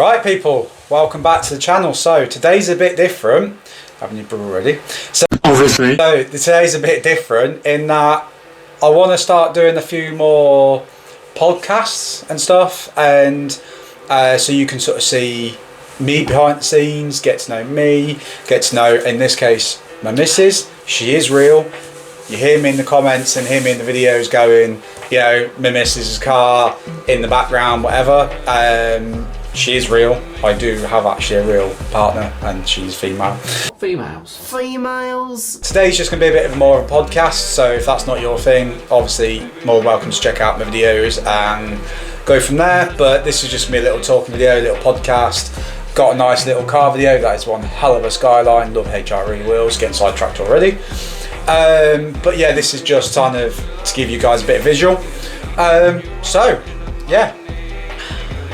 Right, people, welcome back to the channel. So today's a bit different. Haven't you brew already? So obviously. So today's a bit different in that I want to start doing a few more podcasts and stuff, and so you can sort of see me behind the scenes, get to know me, get to know, in this case, my missus. She is real. You hear me in the comments and hear me in the videos going, you know, my missus's car in the background, whatever. She is real. I do have actually a real partner, and she's female. Females. Today's just going to be a bit of more of a podcast, so if that's not your thing, obviously more than welcome to check out my videos and go from there. But this is just going to be a little talking video, a little podcast. Got a nice little car video. That is one hell of a Skyline. Love HRE wheels. Getting sidetracked already. But yeah, this is just kind of to give you guys a bit of visual. So yeah.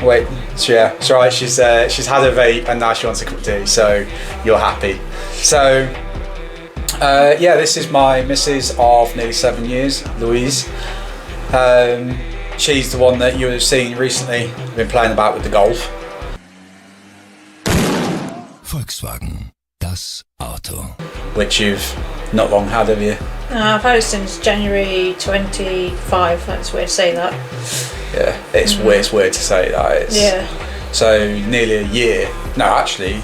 Wait, so yeah, it's right. She's had a vape and now she wants a cup of tea. So you're happy. So yeah, this is my missus of nearly 7 years, Louise. She's the one that you have seen recently. Been playing about with the Golf. Volkswagen, das Auto. Which you've not long had, have you? I've had it since January 25. That's weird to say that. Yeah, it's weird to say that. Yeah. So nearly a year. No, actually,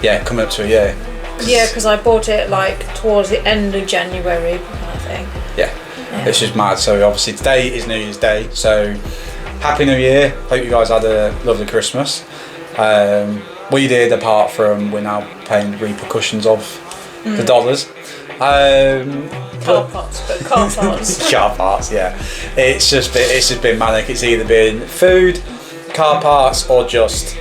yeah, coming up to a year. Yeah, because I bought it like towards the end of January, I think. Yeah, it's just mad. So obviously today is New Year's Day. So Happy New Year. Hope you guys had a lovely Christmas. We did, apart from we're now paying the repercussions of the dollars. Car parts. Car parts, yeah. It's just been manic. It's either been food, car parts, or just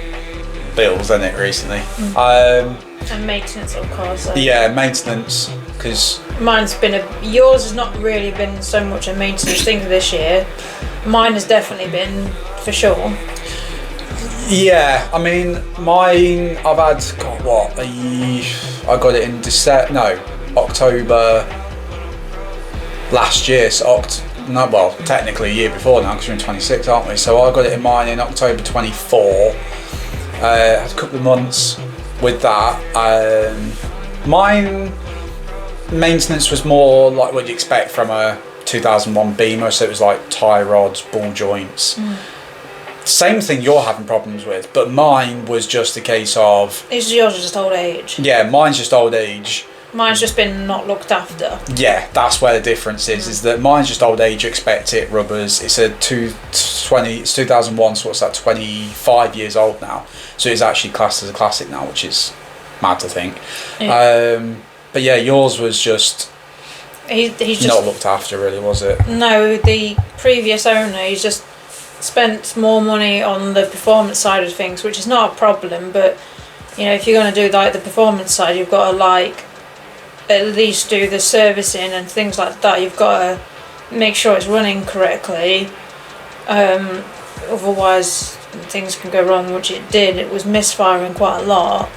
bills, isn't it, recently? And maintenance of cars. So. Yeah, maintenance, because mine's been yours has not really been so much a maintenance thing this year. Mine has definitely been, for sure. Yeah, I mean, mine, I've had, I got it in October last year, so technically a year before now, because we're in 26, aren't we? So I got it in mine in October 24. Had a couple of months with that. Mine maintenance was more like what you expect from a 2001 Beamer, so it was like tie rods, ball joints. Same thing you're having problems with, but mine was just a case of... It's yours just old age. Yeah, mine's just old age. Mine's just been not looked after. Yeah, that's where the difference is that mine's just old age, you expect it, rubbers. It's it's 2001, so what's that, 25 years old now. So it's actually classed as a classic now, which is mad to think. Yeah. But yeah, yours was just... He's just not looked after, really, was it? No, the previous owner, he's just spent more money on the performance side of things, which is not a problem, but you know, if you're going to do like the performance side, you've got to like at least do the servicing and things like that. You've got to make sure it's running correctly, otherwise things can go wrong, which it did. It was misfiring quite a lot.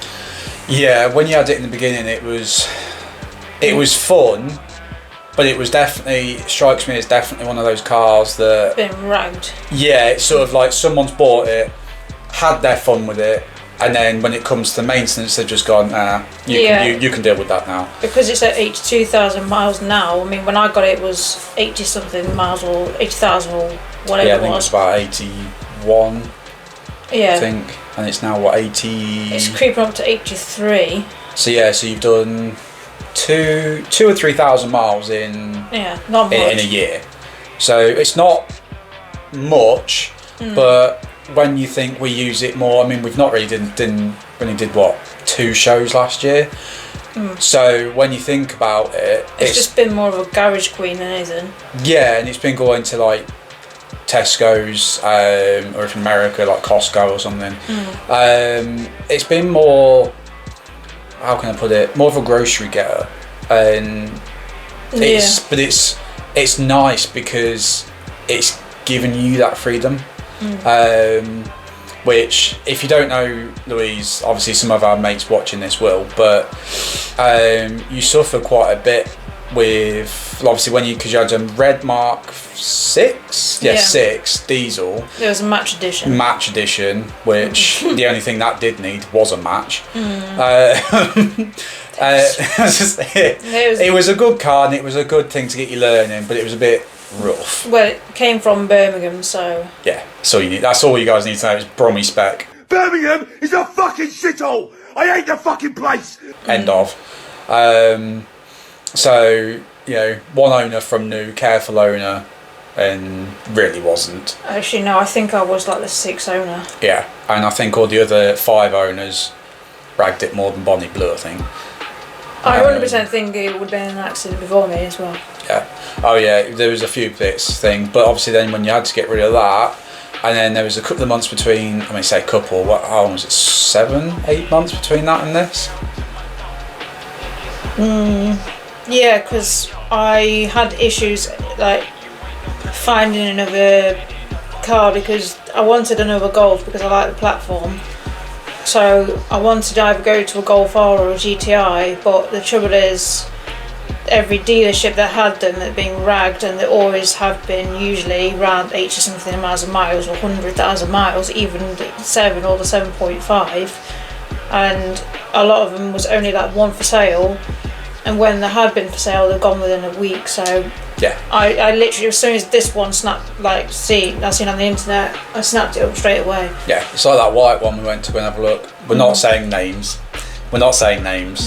Yeah, when you had it in the beginning, it was fun. But it was definitely, strikes me as definitely one of those cars that... Been ragged. Yeah, it's sort of like someone's bought it, had their fun with it, and then when it comes to maintenance, they've just gone, you can deal with that now. Because it's at 82,000 miles now, I mean, when I got it, it was 80-something miles or 80,000 or whatever yeah, I it think was. it's about 81, yeah. I think, and it's now, what, 80... It's creeping up to 83. So yeah, so you've done... Two or 3,000 miles in not much. in a year, so it's not much. But when you think we use it more, I mean, we've not really did what, 2 shows last year. So when you think about it, it's just been more of a garage queen than anything. Yeah, and it's been going to like Tesco's or if America like Costco or something. It's been more, how can I put it, more of a grocery getter, and it's nice because it's giving you that freedom, which, if you don't know Louise, obviously some of our mates watching this will, but you suffer quite a bit with obviously because you had a red Mark 6, 6 diesel. There was a match edition. Which the only thing that did need was a match. It was a good car and it was a good thing to get you learning, but it was a bit rough. Well, it came from Birmingham, so yeah. So you need. That's all you guys need to know is Brummy spec. Birmingham is a fucking shithole. I hate the fucking place. End of. So one owner from new, careful owner, and really wasn't. Actually, no. I think I was like the 6th owner. Yeah, and I think all the other 5 owners ragged it more than Bonnie Blue. I think. I 100% think it would have been an accident before me as well. Yeah. Oh yeah, there was a few bits thing, but obviously then when you had to get rid of that, and then there was a couple of months between. I mean, say couple. How long was it? 7, 8 months between that and this. Yeah, because I had issues like finding another car because I wanted another Golf because I like the platform. So I wanted to either go to a Golf R or a GTI, but the trouble is every dealership that had them had been ragged, and they always have been usually around 80 something miles or 100,000 miles, even the 7 or the 7.5, and a lot of them was only like one for sale, and when they had been for sale they're gone within a week. So yeah, I literally, as soon as this one snapped, I seen on the internet, I snapped it up straight away. Yeah, it's like that white one we went to go and have a look. We're not saying names. But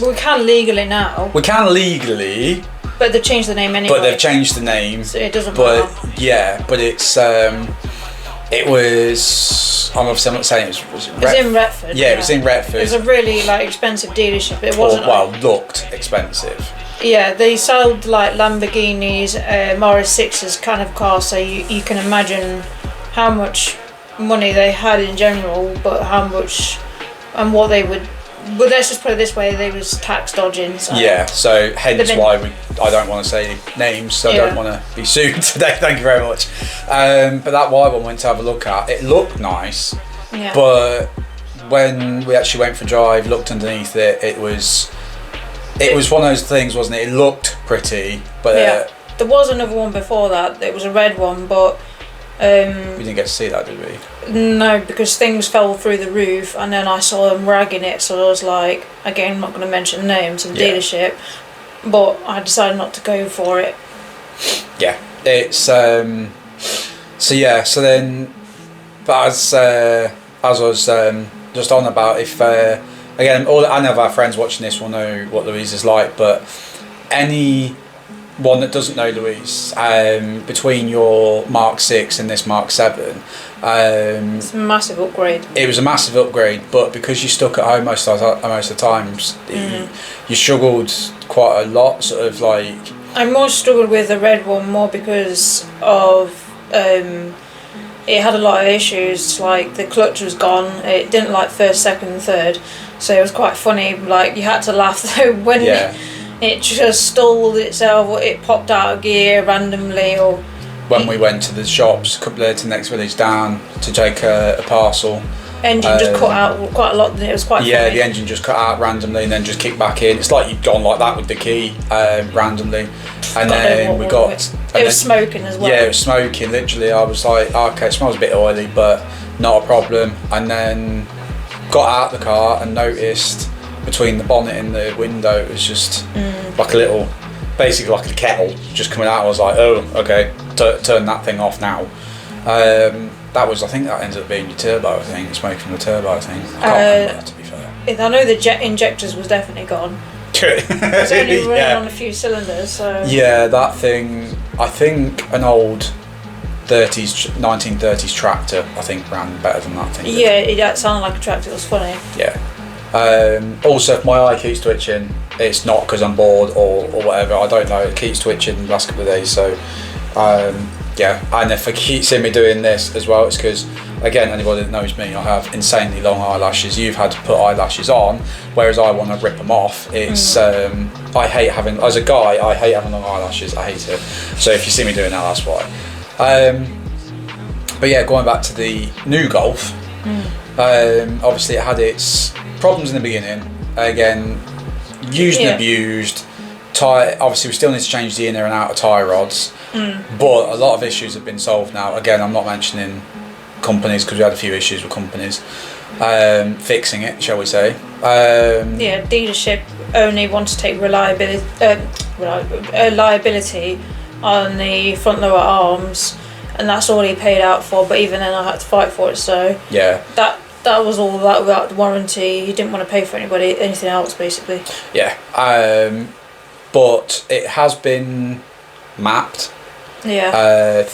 we can legally now. We can legally. But they've changed the name anyway. But they've changed the name. So it doesn't matter. Yeah, but it's it was. I'm not saying it was. It was in Retford. Yeah, it was in Retford. It was a really expensive dealership. It wasn't. Looked expensive. Yeah, they sold like Lamborghinis, Morris 6s kind of cars, so you can imagine how much money they had in general, but how much and what they would. But let's just put it this way: they was tax dodging. So. Yeah, so hence why I don't want to say names, so I don't want to be sued today. Thank you very much. But that white one went to have a look at. It looked nice, but when we actually went for a drive, looked underneath it, it was one of those things, wasn't it? It looked pretty, but there was another one before that. It was a red one, but we didn't get to see that, did we? No, because things fell through the roof, and then I saw them ragging it. So I was like, again, I'm not going to mention names of the dealership, but I decided not to go for it. Yeah, it's so then, but as I was just on about, if again, I know our friends watching this will know what Louise is like, but any one that doesn't know Louise, between your Mark 6 and this Mark 7, it's a massive upgrade. It was a massive upgrade, but because you stuck at home most of the times, you struggled quite a lot. Sort of like I more struggled with the red one more because of it had a lot of issues. Like the clutch was gone. It didn't like first, second, and third. So it was quite funny. Like you had to laugh though when. Yeah. It just stalled itself, or it popped out of gear randomly, or... When we went to the shops, a couple of to the next village down to take a parcel. Engine just cut out quite a lot, it was quite funny. The engine just cut out randomly and then just kicked back in. It's like you'd gone like that with the key, randomly. And then we got... It was smoking as well. Yeah, it was smoking, literally. I was like, okay, it smells a bit oily, but not a problem. And then got out of the car and noticed... between the bonnet and the window, it was just like a little, basically like a kettle just coming out. I was like, oh, okay, turn that thing off now. That was, I think that ended up being your turbo, I think, smoke from the turbo, I think. I can't remember that, to be fair. I know the jet injectors was definitely gone. It's only running on a few cylinders, so... Yeah, that thing, I think an old 1930s tractor, I think, ran better than that thing. Yeah, it sounded like a tractor, it was funny. Yeah. Also, if my eye keeps twitching, it's not because I'm bored or whatever. I don't know. It keeps twitching the last couple of days. So, and if you keep seeing me doing this as well, it's because, again, anybody that knows me, I have insanely long eyelashes. You've had to put eyelashes on, whereas I want to rip them off. It's I hate having, as a guy, I hate having long eyelashes. I hate it. So if you see me doing that, that's why. But yeah, going back to the new Golf, obviously it had its problems in the beginning. Again, used and abused. tyre, obviously we still need to change the inner and outer tyre rods, but a lot of issues have been solved now. Again, I'm not mentioning companies because we had a few issues with companies fixing it, shall we say. Dealership only want to take liability on the front lower arms, and that's all he paid out for, but even then I had to fight for it, so that was all that without the warranty. He didn't want to pay for anything else basically. But it has been mapped. I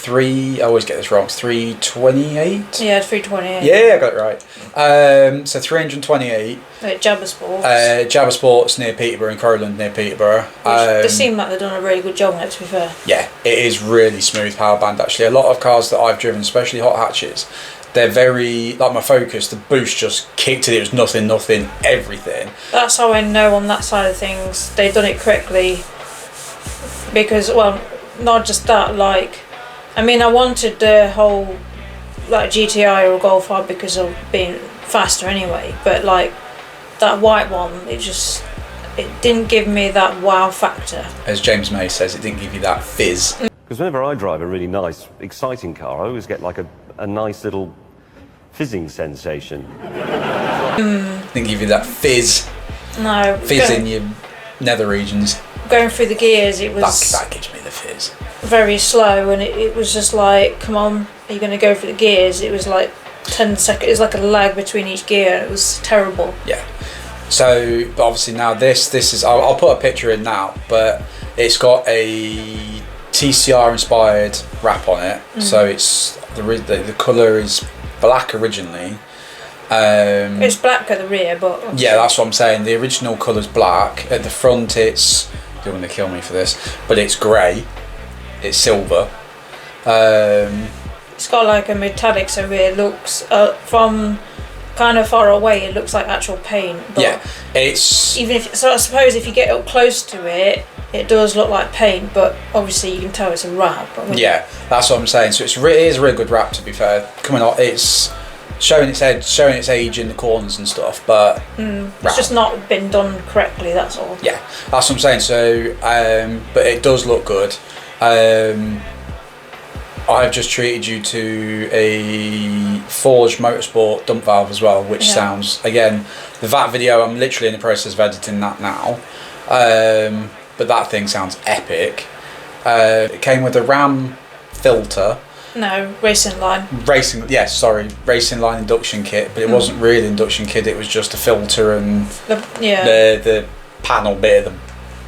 always get this wrong. 328. Yeah, 328. Yeah, I got it right. So 328. Jabba Sports. Jabba Sports near Peterborough and Crowland near Peterborough. They seem like they've done a really good job on it, to be fair. Yeah, it is really smooth power band actually. A lot of cars that I've driven, especially hot hatches, they're very, like my Focus, the boost just kicked it. It was nothing, everything. That's how I know on that side of things they've done it correctly. Because, well, not just that, like, I mean, I wanted the whole, like, GTI or Golf R because of being faster anyway, but, like, that white one, it didn't give me that wow factor. As James May says, it didn't give you that fizz. Because whenever I drive a really nice, exciting car, I always get, like, a nice little fizzing sensation. Didn't give you that fizz. No. Fizz in your nether regions. Going through the gears, it was... That gives me the fizz. Very slow, and it was just like, come on, are you going to go for the gears? It was like 10 seconds, it was like a lag between each gear. It was terrible. Yeah. So, but obviously now this is, I'll put a picture in now, but it's got a TCR inspired wrap on it. So it's, the colour is black originally. It's black at the rear, but... Yeah, that's what I'm saying. The original colour's black. At the front it's, you're going to kill me for this, but it's grey. It's silver. It's got like a metallic, so it looks from kind of far away, it looks like actual paint. But yeah, it's so I suppose if you get up close to it, it does look like paint, but obviously you can tell it's a wrap. Yeah, that's what I'm saying. So it is a really good wrap, to be fair. Coming on, it's showing its age in the corners and stuff, but it's just not been done correctly. That's all. Yeah, that's what I'm saying. So, but it does look good. I've just treated you to a Forge Motorsport dump valve as well, which sounds, again, the VAT video, I'm literally in the process of editing that now, but that thing sounds epic. It came with a RAM filter. No, racing line. Racing line induction kit, but it wasn't really induction kit, it was just a filter and the panel bit of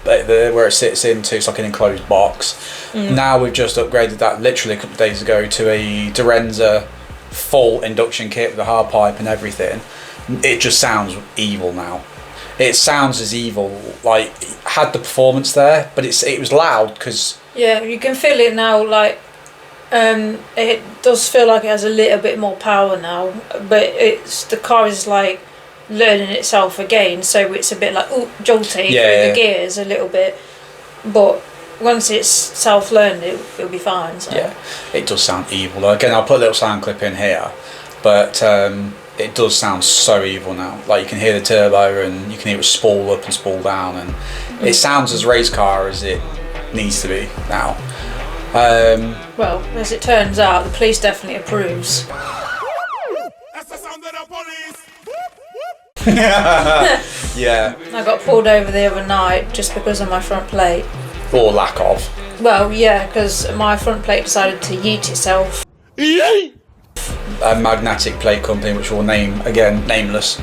where it sits into, it's like an enclosed box. Now we've just upgraded that literally a couple of days ago to a Dorenza full induction kit with a hard pipe and everything. It just sounds evil now. It sounds as evil, like it had the performance there, but it was loud because... Yeah, you can feel it now, like it does feel like it has a little bit more power now, but the car is like learning itself again, so it's a bit like jolty through the gears a little bit, but once it's self-learned it'll be fine. So. Yeah, it does sound evil. Again, I'll put a little sound clip in here, but it does sound so evil now. Like you can hear the turbo and you can hear it spool up and spool down, and it sounds as race car as it needs to be now. Well, as it turns out, the police definitely approves. That's the sound of the police. Yeah. I got pulled over the other night just because of my front plate. Or lack of. Well, yeah, because my front plate decided to yeet itself. Yay! A magnetic plate company, which we'll name again, nameless.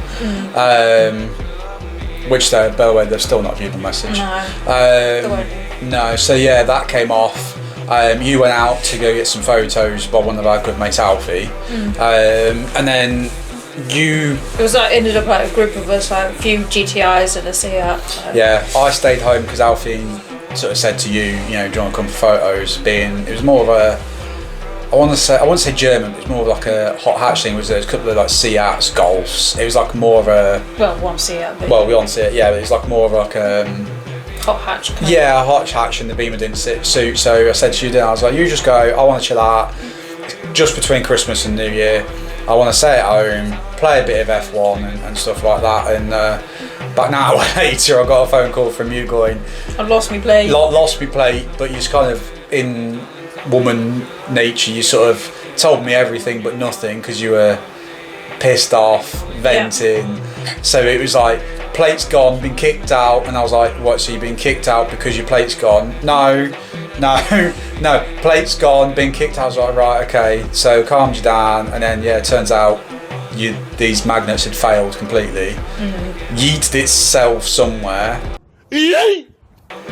Which, by the way, they've still not viewed the message. No. No. So yeah, that came off. You went out to go get some photos by one of our good mates, Alfie, and then it was like ended up like a group of us, like a few GTIs and a Seat. So. Yeah, I stayed home because Alfie sort of said to you, do you want to come for photos? It was more of a, I want to say German, but it's more of like a hot hatch thing. There's a couple of like Seats, Golfs. It was like more of a one Seat. Well, we on Seat, yeah, but it's like more of like hot hatch. Yeah, a hot hatch, and the Beamer didn't suit. So I said to you, I was like, you just go. I want to chill out, just between Christmas and New Year. I want to stay at home, play a bit of F1 and stuff like that. And but an hour later, I got a phone call from you going, I've lost my plate. Lost my plate, but you just kind of, in woman nature, you sort of told me everything but nothing because you were pissed off, venting. Yeah. So it was like, plate's gone, been kicked out, and I was like, what, so you've been kicked out because your plate's gone? No, plate's gone, been kicked out. I was like, right, okay, so calmed you down, and then it turns out these magnets had failed completely. Yeeted itself somewhere.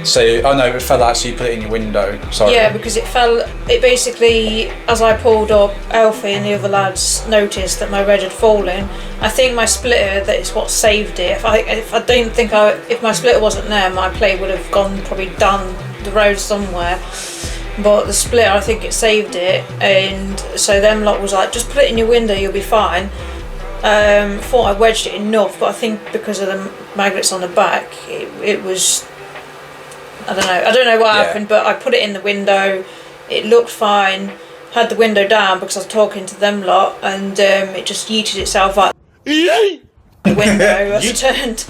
So, it fell out, so you put it in your window. Sorry. Yeah, because it basically, as I pulled up, Alfie and the other lads noticed that my red had fallen. I think my splitter, that is what saved it. If my splitter wasn't there, my plate would have gone probably down the road somewhere. But the splitter, I think it saved it. And so them lot was like, just put it in your window, you'll be fine. Thought I wedged it enough, but I think because of the magnets on the back, it was... I don't know what happened, but I put it in the window. It looked fine. Had the window down because I was talking to them lot, and it just yeeted itself out the window as it turned.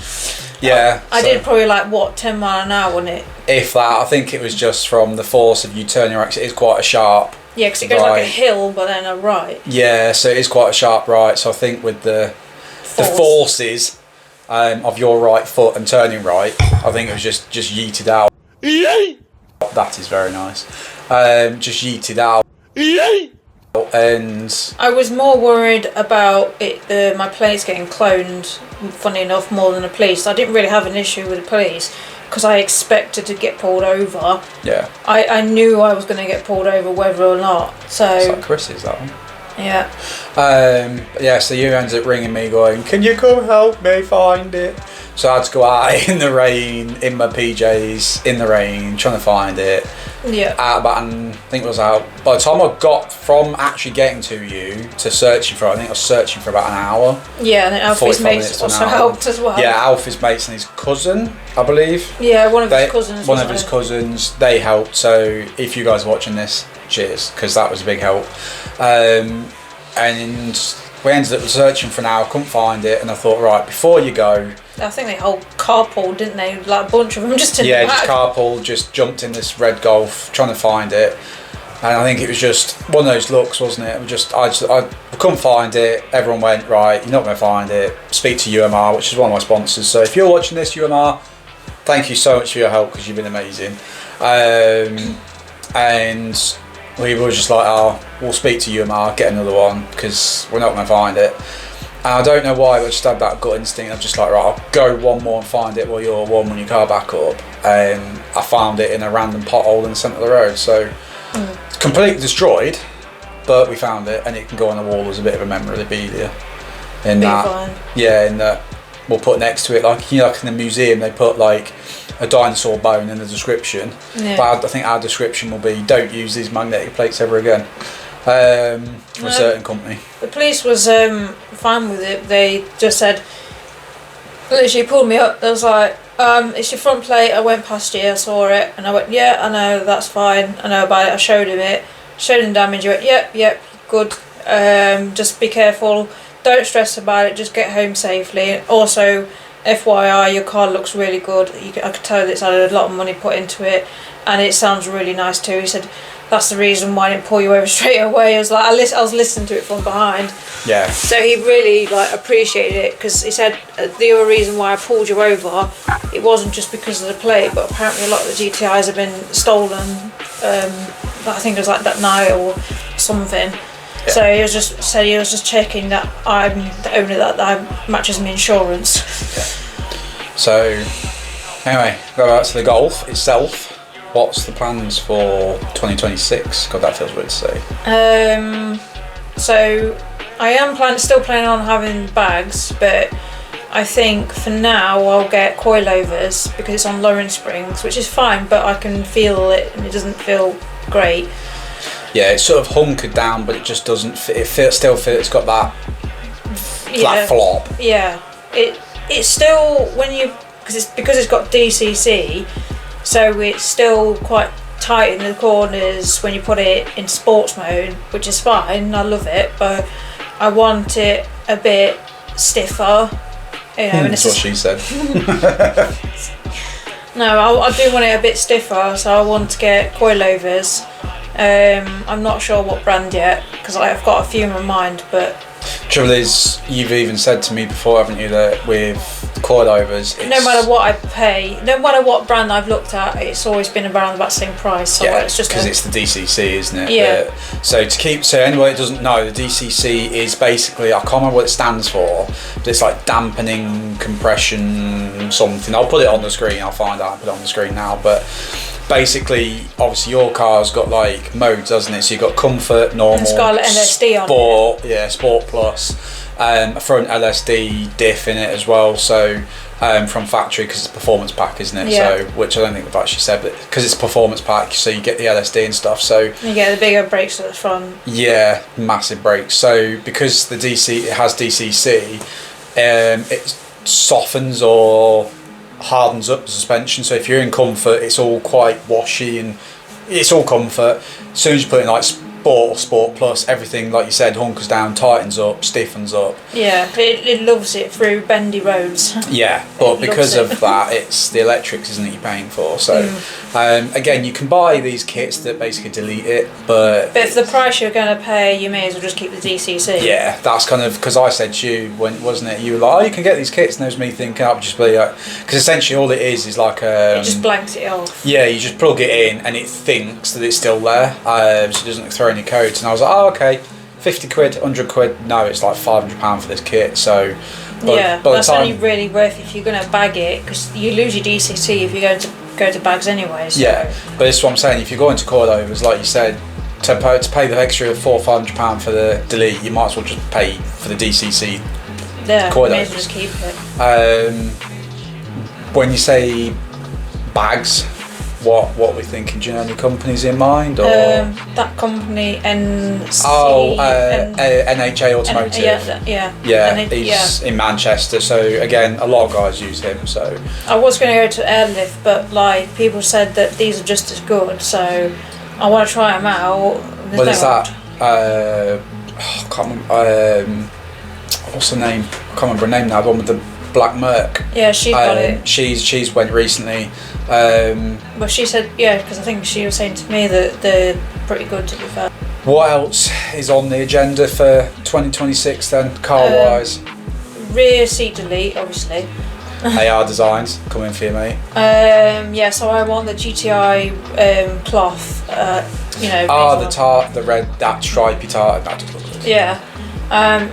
Yeah. I did probably 10 mile an hour on it. If that, I think it was just from the force of you turning your axle. It is quite a sharp. Yeah, because it goes like a hill, but then a right. Yeah, so it is quite a sharp right. So I think with the forces of your right foot and turning right, I think it was just yeeted out. That is very nice. Just yeeted out. And I was more worried about my plates getting cloned, funny enough, more than the police. I didn't really have an issue with the police because I expected to get pulled over. Yeah. I knew I was going to get pulled over whether or not. So it's like Chris's, that one. Yeah. So you ended up ringing me going, can you come help me find it? So I had to go out in the rain, in my PJs, in the rain, trying to find it. Yeah. I think it was out. By the time I got from actually getting to you to searching for it, I think I was searching for about an hour. Yeah, and then Alfie's mates also helped as well. Yeah, Alfie's mates and his cousin, I believe. Yeah, one of his cousins. One of his cousins, they helped. So if you guys are watching this, cheers, because that was a big help. And we ended up searching for an hour, couldn't find it, and I thought, right, before you go... I think they whole carpool, didn't they? Like a bunch of them just in the back. Yeah, just carpool, just jumped in this red Golf, trying to find it. And I think it was just one of those looks, wasn't it? I couldn't find it. Everyone went, right, you're not going to find it. Speak to UMR, which is one of my sponsors. So if you're watching this, UMR, thank you so much for your help, because you've been amazing. And we were just like, we'll speak to UMR, get another one, because we're not going to find it. And I don't know why, but I just had that gut instinct. I'm just like, right, I'll go one more and find it while you're warming your car back up. And I found it in a random pothole in the centre of the road. So it's completely destroyed, but we found it, and it can go on the wall as a bit of a memorabilia. In that we'll put next to it, like in the museum, they put like a dinosaur bone in the description. Yeah. But I think our description will be, don't use these magnetic plates ever again. For a certain company. The police was fine with it. They just said, literally pulled me up. They was like, it's your front plate. I went past you, I saw it, and I went, yeah, I know, that's fine. I know about it. I showed him it. Showed him damage. He went, yep, good. Just be careful. Don't stress about it. Just get home safely. Also, FYI, your car looks really good. I could tell that it's had a lot of money put into it, and it sounds really nice too. He said, that's the reason why I didn't pull you over straight away. I was like, I was listening to it from behind. Yeah. So he really appreciated it, because he said the other reason why I pulled you over, it wasn't just because of the plate, but apparently a lot of the GTIs have been stolen. I think it was like that night or something. Yeah. So he was just checking that I'm the owner that matches my insurance. Yeah. So anyway, go back to the Golf itself. What's the plans for 2026? God, that feels weird to say. So I am still planning on having bags, but I think for now I'll get coilovers because it's on lowering springs, which is fine, but I can feel it and it doesn't feel great. Yeah, it's sort of hunkered down, but it just doesn't fit. It's got that flat flop. Yeah, it's still because it's got DCC. So it's still quite tight in the corners when you put it in sports mode, which is fine, I love it, but I want it a bit stiffer. You know, That's what she said. No, I do want it a bit stiffer, so I want to get coilovers. I'm not sure what brand yet, because I've got a few in my mind, but... Trouble is, you've even said to me before, haven't you, that with coilovers, no matter what I pay, no matter what brand I've looked at, it's always been around about the same price. So yeah, it's just because it's the DCC, isn't it? Yeah. So anyone that doesn't know, the DCC is basically, I can't remember what it stands for, but it's like dampening, compression, something. I'll put it on the screen. I'll find out and put it on the screen now. But basically, obviously, your car's got like modes, hasn't it? So you've got comfort, normal, it's got an LSD on sport, Sport Plus. A front LSD diff in it as well, so from factory, because it's a performance pack, isn't it? Yeah. So, which I don't think they've actually said, but because it's a performance pack, so you get the LSD and stuff. So you get the bigger brakes at the front. Yeah, massive brakes. So because it has DCC, it softens or hardens up the suspension. So if you're in comfort, it's all quite washy and it's all comfort. As soon as you put in like Sport or Sport Plus, everything, like you said, hunkers down, tightens up, stiffens up. Yeah, it loves it through bendy roads. Yeah, but because of that, it's the electrics, isn't it, you're paying for. So again, you can buy these kits that basically delete it, but for the price you're going to pay, you may as well just keep the DCC. yeah, that's kind of, because I said to you, wasn't it, you were like, oh, you can get these kits, and there's me thinking, I'll just be like, because essentially all it is like it just blanks it off. yeah, you just plug it in and it thinks that it's still there, so it doesn't throw any codes. And I was like, oh, okay, 50 quid, 100 quid. No, it's like £500 for this kit. So yeah, that's only really worth it if you're going to bag it, because you lose your DCC if you're going to go to bags anyway. So. Yeah, but this is what I'm saying. If you're going to coilovers, like you said, to pay the extra £400 or £500 for the delete, you might as well just pay for the DCC. Yeah, coilovers. may as well just keep it. When you say bags, what we're thinking? Do you know any companies in mind? Or That company NC. NHA Automotive. Yeah. He's in Manchester. So again, a lot of guys use him. So I was going to go to Airlift, but like people said that these are just as good, so I want to try them out. What is that? I can't remember. What's the name? I can't remember her name now. The one with the black Merc. Yeah, she got it. She's went recently. Well, she said, yeah, because I think she was saying to me that they're pretty good, to be fair. What else is on the agenda for 2026 then, car-wise? Rear seat delete, obviously. AR Designs coming for you, mate. Yeah, so I want the GTI cloth. The red, that stripy tartan. That does look good. Yeah,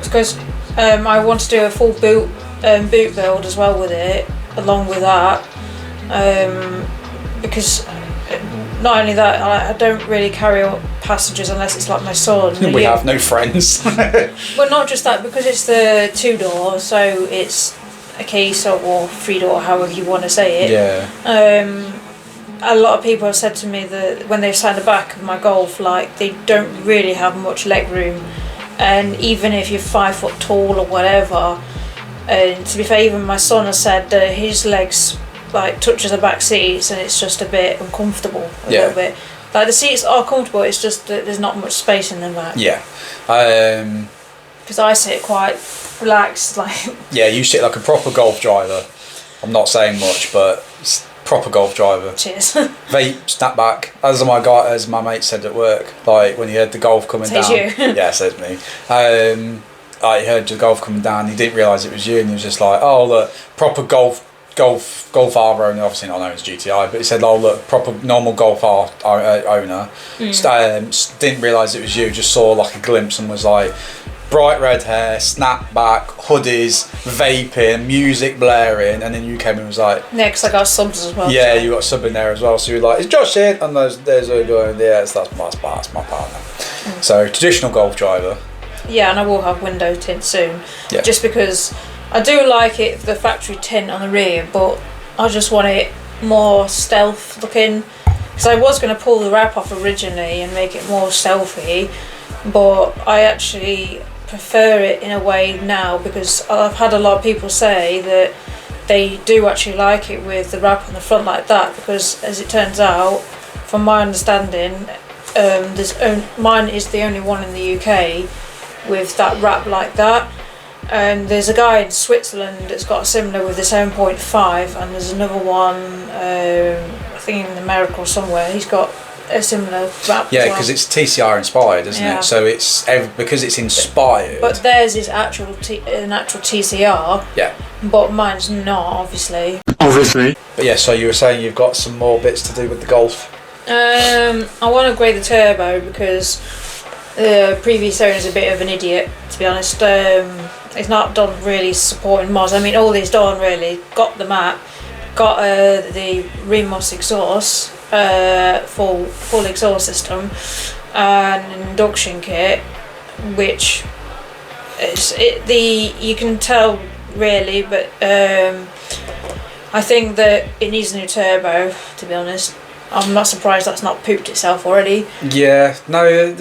because I want to do a full boot build as well with it, along with that. Because not only that, I don't really carry passengers unless it's like my son. We have no friends. Well, not just that, because it's the 2-door, so it's a case or 3-door, however you want to say it. Yeah. A lot of people have said to me that when they've sat in the back of my Golf, like, they don't really have much leg room, and even if you're 5 foot tall or whatever, and to be fair, even my son has said that his legs like touches the back seats and it's just a bit uncomfortable a little bit. Like, the seats are comfortable, it's just that there's not much space in the back. Yeah. Because I sit quite relaxed, like. Yeah, you sit like a proper golf driver. I'm not saying much, but proper golf driver. Cheers. Vape, snapback. As my mate said at work, like when he heard the golf coming Says down. you. Yeah, says me. I heard the golf coming down. He didn't realise it was you, and he was just like, "Oh, look, proper golf R owner." Obviously not known as GTI, but he said, "Oh, look, proper normal golf R owner." Didn't realise it was you. Just saw like a glimpse and was like, bright red hair, snapback, hoodies, vaping, music blaring, and then you came in and was like, yeah, because I got subs as well. Yeah, you got a sub in there as well. So you're like, "Is Josh in?" And there's a going, "Yeah, that's my partner." So traditional golf driver. Yeah, and I will have window tint soon. Yeah. Just because I do like it, the factory tint on the rear, but I just want it more stealth looking. Because I was going to pull the wrap off originally and make it more stealthy, but I actually prefer it in a way now, because I've had a lot of people say that they do actually like it with the wrap on the front like that, because as it turns out, from my understanding, mine is the only one in the UK with that wrap like that. And there's a guy in Switzerland that's got a similar with the 7.5, and there's another one, I think in America or somewhere, he's got a similar wrap. Yeah, because it's TCR inspired, isn't Yeah. it? So it's because it's inspired. But theirs is an actual TCR, yeah. but mine's not, obviously. But yeah, so you were saying you've got some more bits to do with the Golf. I want to upgrade the turbo because the previous owner's a bit of an idiot, to be honest. He's not done really supporting mods. I mean, all he's done really, got the map, got the Remos exhaust, full exhaust system, and an induction kit, which you can tell really, but I think that it needs a new turbo, to be honest. I'm not surprised that's not pooped itself already. Yeah, no.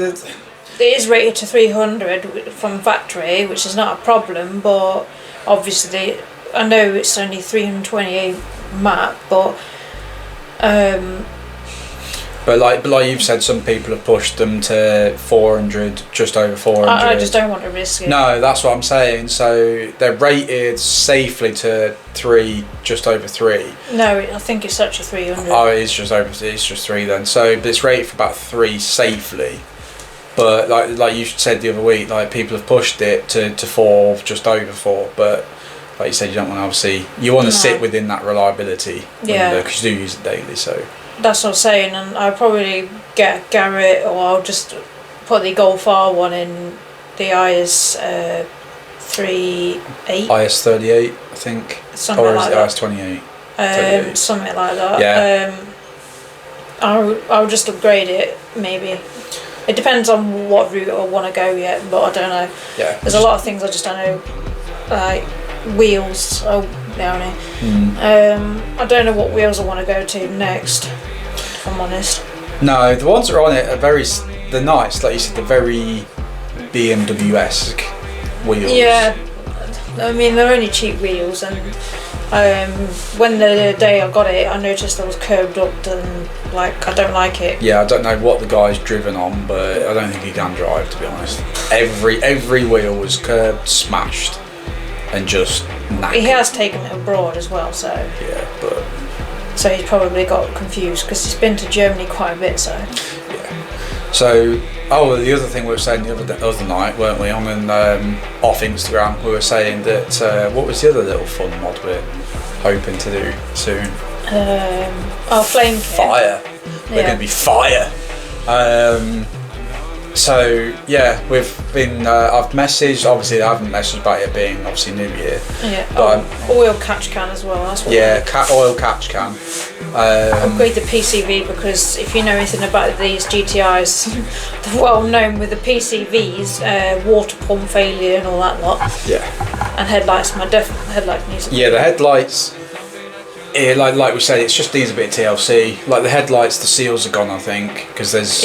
It is rated to 300 from factory, which is not a problem, but obviously I know it's only 328 map, but like you've said, some people have pushed them to 400, just over 400. I just don't want to risk it. No, that's what I'm saying. So they're rated safely to 3, just over 3. No, I think it's such a 300. Oh, it's just 3 then. So but it's rated for about 3 safely. But like you said the other week, like people have pushed it to 4, just over 4. But like you said, you don't want to you want to sit within that reliability window because you do use it daily. So that's what I'm saying, and I'll probably get Garrett, or I'll just put the Golf R1 in the IS 38. IS 38, I think, Something or is like it that. IS 28? Something like that. Yeah. I'll just upgrade it, maybe. It depends on what route I want to go yet, but I don't know. Yeah. There's a lot of things I just don't know, like wheels. Oh, down here. I don't know what wheels I want to go to next, if I'm honest. No, the ones that are on it are they're nice, like you said, they're very BMW-esque wheels. Yeah, I mean they're only cheap wheels, and when the day I got it, I noticed I was curbed up, and like I don't like it. Yeah, I don't know what the guy's driven on, but I don't think he can drive, to be honest. Every wheel was curbed, smashed, and just knackered. He has taken it abroad as well, so Yeah, but so he's probably got confused because he's been to Germany quite a bit. So so. Oh, the other thing we were saying the other night, weren't we? On off Instagram, we were saying that what was the other little fun mod we're hoping to do soon? Flame kit. Fire. We're going to be fire. So yeah, we've been. I've messaged. Obviously, I haven't messaged about it being obviously New Year. Yeah. But oil catch can as well. That's what. yeah, oil catch can. Upgrade the PCV, because if you know anything about these GTIs, they're well known with the PCVs, water pump failure and all that lot. Yeah. And headlights. My headlight needs. Yeah, the headlights. Yeah, like we said, it just needs a bit of TLC. Like the headlights, the seals are gone, I think, because there's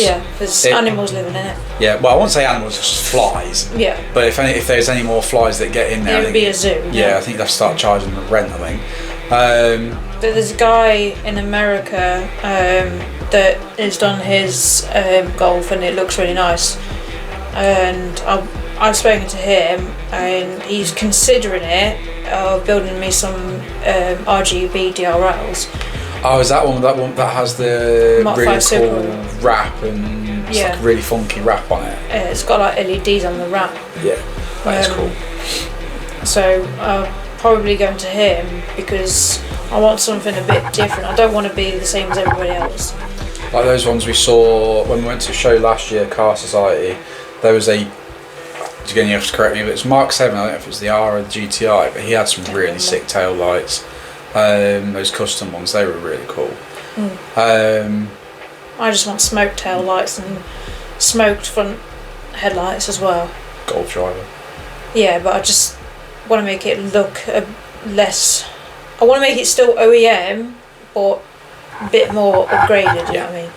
animals living in it. Yeah, well, I won't say animals, just flies. Yeah. But if there's any more flies that get in there, It would be a zoo. Yeah, I think they'll start charging the rent, I think. There's a guy in America that has done his Golf, and it looks really nice. And I've spoken to him, and he's considering it, building me some RGB DRLs. Oh, is that one that has the Modified really Super. cool wrap and it's like a really funky wrap on it? It's got like LEDs on the wrap. Yeah, that is cool. So I'll probably go to him because I want something a bit different. I don't want to be the same as everybody else. Like those ones we saw when we went to a show last year, Car Society. There was again, you have to correct me, but it's Mark 7, I don't know if it's the R or the GTI, but he had some really sick tail lights. Those custom ones, they were really cool. I just want smoked tail lights and smoked front headlights as well. Golf driver. Yeah, but I just want to make it look less. I want to make it still OEM, but a bit more upgraded. You know what I mean?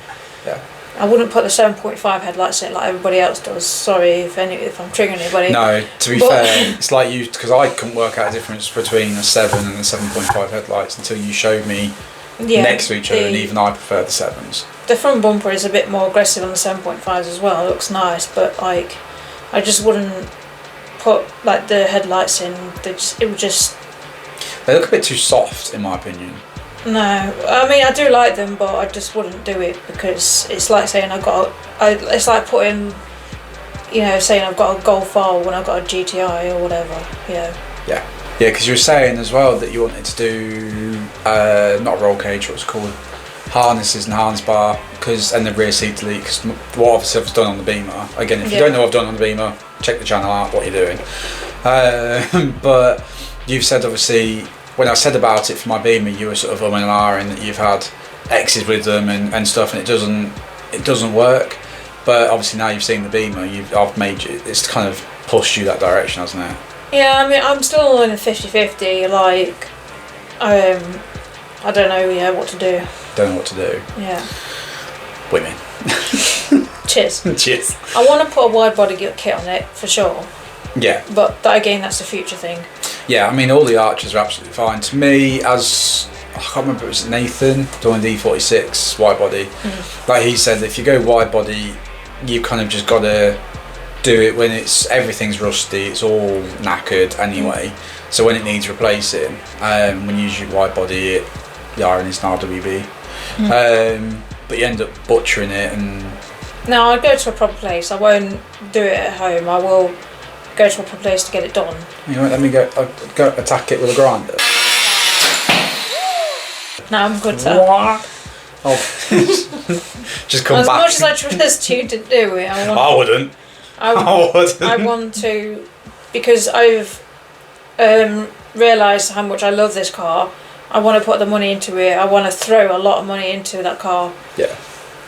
Yeah. I wouldn't put the 7.5 headlights in like everybody else does. Sorry if I'm triggering anybody. No, to be fair, it's like you, because I couldn't work out a difference between a 7 and a 7.5 headlights until you showed me next to each other, and even I prefer the 7s. The front bumper is a bit more aggressive on the 7.5s as well. It looks nice, but like I just wouldn't put like the headlights in. It would just. They look a bit too soft, in my opinion. No, I mean I do like them, but I just wouldn't do it because it's like saying it's like putting, saying I've got a Golf R when I've got a GTI or whatever. Yeah, because you were saying as well that you wanted to do not a roll cage, what's it called, harnesses and harness bar, and the rear seat delete. Because what obviously I've done on the Beamer. Again, if you don't know what I've done on the Beamer, check the channel out. What you're doing, but you've said obviously. When I said about it for my Beamer, you were sort of and ahhing that you've had X's with them and stuff, and it doesn't work. But obviously now you've seen the Beamer, I've made you. It's kind of pushed you that direction, hasn't it? Yeah, I mean I'm still in a 50-50. Like, I don't know. Yeah, what to do. Don't know what to do. Yeah. Women. Cheers. Cheers. I want to put a wide body kit on it for sure. Yeah. But again, that's a future thing. Yeah, I mean, all the arches are absolutely fine. To me, as I can't remember, it was Nathan doing the D46 wide body. Like he said, if you go wide body, you kind of just got to do it when everything's rusty, it's all knackered anyway. So when it needs replacing, when you use your wide body, the iron is an RWB. But you end up butchering it and. No, I'd go to a proper place. I won't do it at home. I will go to a proper place to get it done. You know what, let me go attack it with a grinder. No, I'm good to. Oh. Just come back. As much as I trust you to do it, I wouldn't. I want to, because I've realised how much I love this car. I want to put the money into it. I want to throw a lot of money into that car. Yeah.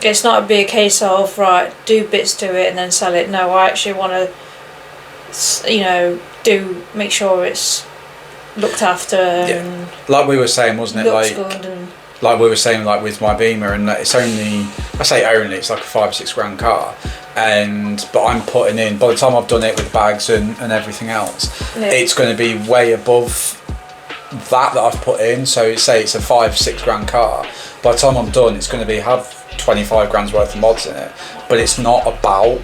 It's not be a case of, right, do bits to it and then sell it. No, I actually want to, make sure it's looked after. And like we were saying, wasn't it? Looks good and like we were saying, like with my Beamer, and it's only, I say only, it's like a $5-6 car. But I'm putting in, by the time I've done it with bags and everything else, it's going to be way above that I've put in. So say it's a $5-6 car. By the time I'm done, it's going to have 25 grand's worth of mods in it. But it's not about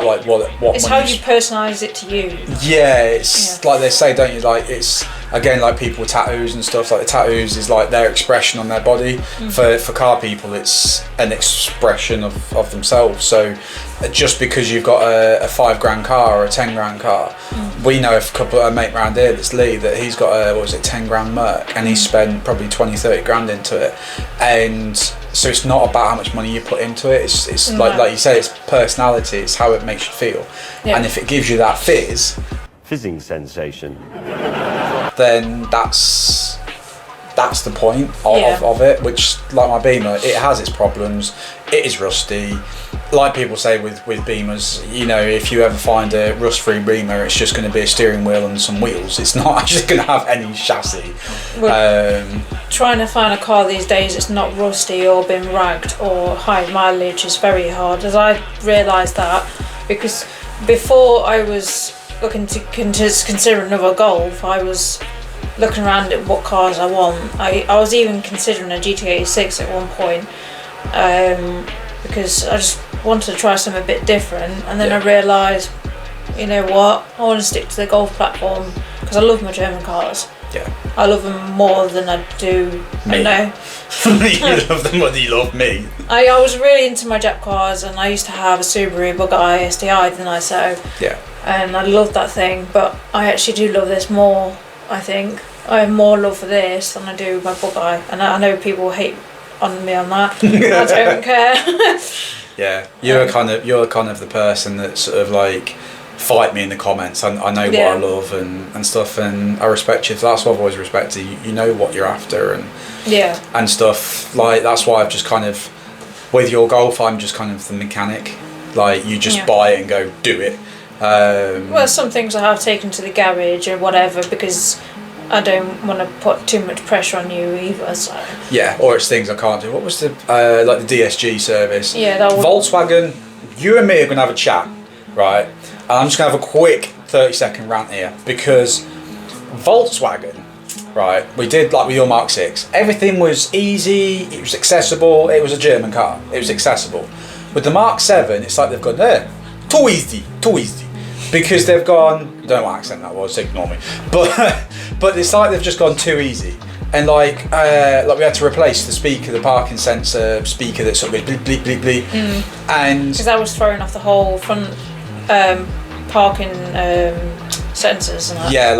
like what it's how you personalise it to you. Yeah, it's like they say, don't you, like it's again like people with tattoos and stuff, like the tattoos is like their expression on their body. For car people it's an expression of themselves. So just because you've got a $5 car or a $10 car, we know a couple of mate round here that's Lee, that he's got a $10 Merc, and he spent probably 20-30 grand into it. And so it's not about how much money you put into it, it's like you say, it's personality, it's how it makes you feel. And if it gives you that fizzing sensation, then that's the point of it. Which, like my Beamer, it has its problems, it is rusty. Like people say with Beamers, if you ever find a rust-free Beamer, it's just going to be a steering wheel and some wheels. It's not actually going to have any chassis. Trying to find a car these days that's not rusty or been ragged or high mileage is very hard, as I realised that, because before I was looking to consider another Golf, I was looking around at what cars I want. I was even considering a GT86 at one point, because I just wanted to try something a bit different, and then I realised, you know what, I want to stick to the Golf platform because I love my German cars. Yeah. I love them more than I do. Me. You love them more than you love me. I was really into my Jap cars, and I used to have a Subaru Bugatti STI, didn't I? So yeah. And I loved that thing, but I actually do love this more. I think I have more love for this than I do my Bugatti, and I know people hate on me on that. I don't care. Yeah, you're kind of the person that sort of like fight me in the comments. I know what I love and stuff, and I respect you. That's what I've always respected. You know what you're after and stuff. Like that's why I've just kind of, with your Golf, I'm just kind of the mechanic. Like you just buy it and go do it. Well, some things I have taken to the garage or whatever because I don't want to put too much pressure on you either. So yeah, or it's things I can't do. What was the like the DSG service? Yeah, that was Volkswagen. You and me are gonna have a chat, right? And I'm just gonna have a quick 30-second rant here because Volkswagen, right? We did like with your Mark 6. Everything was easy. It was accessible. It was a German car. It was accessible. With the Mark 7, it's like they've gone there. too easy, because they've gone. I don't know what accent that was. So ignore me. But it's like they've just gone too easy. And like we had to replace the speaker, the parking sensor speaker that sort of goes bleep bleep bleep bleep, and because that was throwing off the whole front parking sensors and that. Yeah,